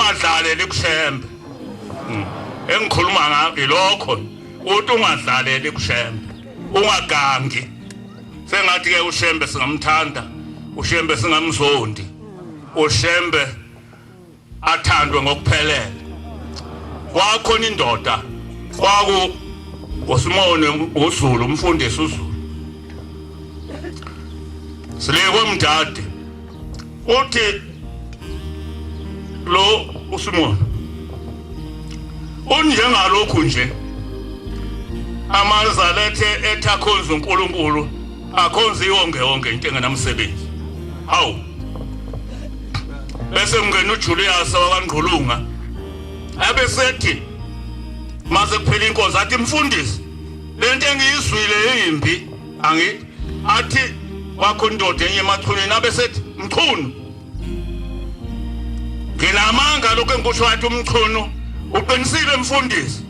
ungadlaleli kushembe engikhuluma ngakho lokho uthi ungadlaleli kushembe ungagangi sengathi ke ushembe singamthanda ushembe singamzondi ushembe athandwe ngokuphelele kwakhona indoda kwaku uSimone uZulu umfundisi uZulu silekwe mdade uthi lo uSimone unjengalokhu nje amazalethe ethakhonza uNkulunkulu akhonza yonke into engenamsebenzi hawu bese ngene uJulius wakwaNgqulunga abesethi mase kuphela inkonzo athi mfundisi lento engiyizwile imbi angithi athi wakho indoda enye emachuneni abesethi mchunu nginamanga lokho engikusho athi umchunu uqinisile mfundisi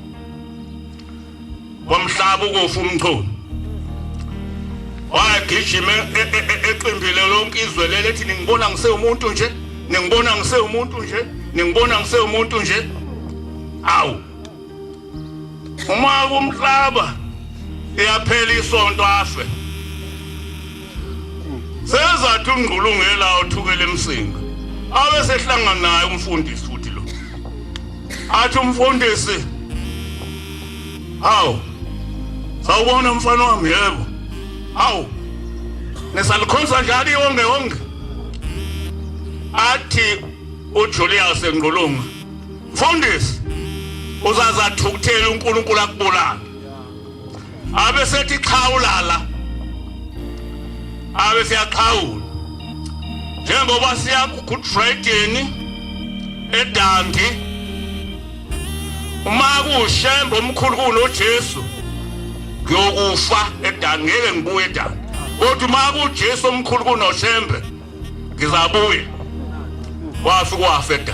wamhlaba ukufa umchunu wagijima eqimbile lonke izwe leli ethi ningibona ngisewumuntu nje ningibona ngisewumuntu nje ningibona ngisewumuntu nje awu uma kumhlaba iyaphela isonto afe sezathi uNgqulungela othukele emsinga abe sehlangana naye umfundisi futhi lo athi umfundisi hawu sawubona mfana wami yebo hawu nesalikhonza njalo yonke athi uJulius eNgqulunga mfundisi uzazathukuthela uNkulunkulu akubulala abe sethi xhawulala abe siyaxhawula njengoba siya ku-Good Friday eDandi uma kushembe omkhulu kunoJesu ngiyokufa eDandi ngeke ngibuye eDandi kodwa uma kuJesu omkhulu kunoshembe ngizabuya wafa eDandi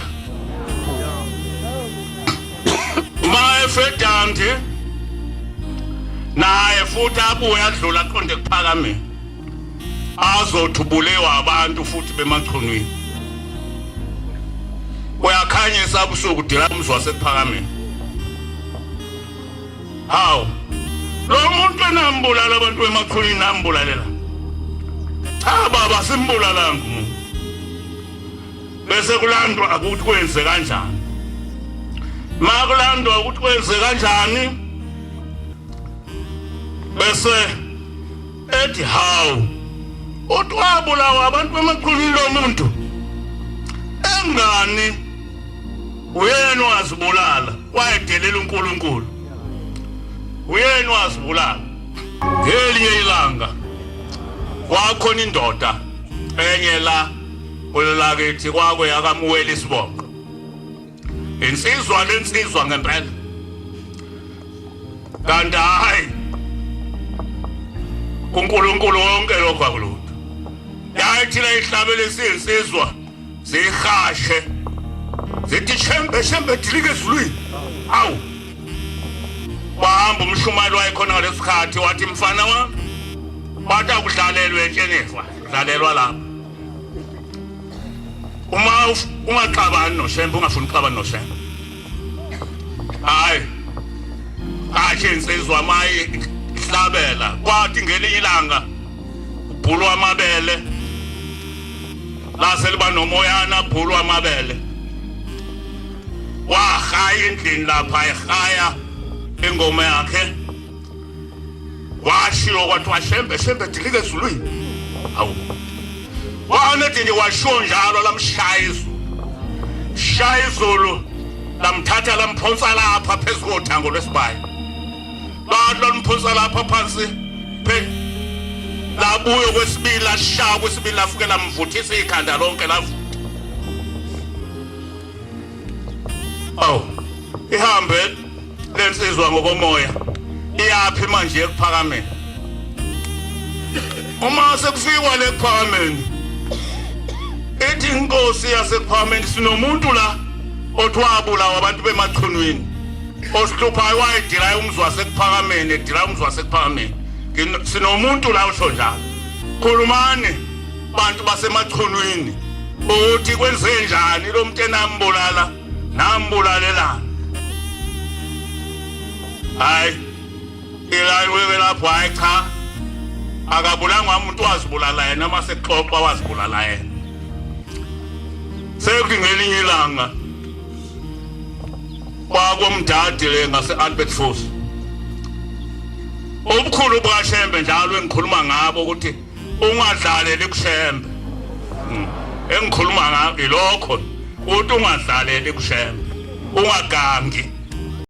uma eFedandi naye futhi abuye adlula aqonde kuphakameni azothubulewa abantu futhi bemachunwini uyakhanyisa ubusuku dela umzwa wasekuphakameni hawu lo muntu enambulala abantu bemachunwini ambulalela cha baba simbulalanga umuntu bese kulandwa ukuthi kwenze kanjani makulandwa ukuthi kwenze kanjani bese ethi hawu utwabulawa abantu bemachunwini lo muntu engani uyena wazibulala wayedelela uNkulunkulu uyena wazibulala ngelinye ilanga kwakhona indoda enye la kwelakithi kwakwe yakaMuweli isibongo insizwa ngempela kanti hayi uNkulunkulu wonke lokho akulutho yathi la ihlabele siyinsizwa zihashe zithi shembe dilike ezulwini awu wahamba umshumali wayekhona ngalesikhathi wathi mfana wami bathi akudlalelwe eThenefa dlalelwa lapha uma ungaxabani noshembe ungafuni ukuxabana noshembe hayi akhe insizwa maye ihlabela kwathi ngelinye ilanga ubhulu amabele lase liba nomoyana ubhulu amabele wahaya endlini lapha ehaya ingoma yakhe washiyo kwathi washembe dilike ezulwini hawu wanethi nje washiyo njalo lamshaya izulu lamthatha lamphonsa lapha phezulu kothango lwesibaya bathi lamphonsa lapha phansi labuyo kwesibili lashaya kwesibili lafuke lamvuthisa ikhanda lonke lavuka ihambe lensizwa ngokomoya iyaphi manje ekuphakameni uma sekufikwa lekuphakameni ethi inkosi yasekuphakameni sinomuntu la othwabulawa abantu bemachunwini osihluphayo wayedila umzwa wasekuphakameni edila umzwa wasekuphakameni sinomuntu la usho njalo khulumani bantu basemachunwini uthi kwenze njani lo muntu enambulala nambulalelana hayi ilayiwe lapho hayi cha akabulanga umuntu wazibulala yena masexoxa wazibulala yena sekuthi ngelinye ilanga kwakomdadi le ngase Albert Force ubukhulu bukaShembe njalo engikhuluma ngabo ukuthi ungadlaleli kuShembe engikhuluma ngabo ilokho uthi ungadlaleli kuShembe ungagangi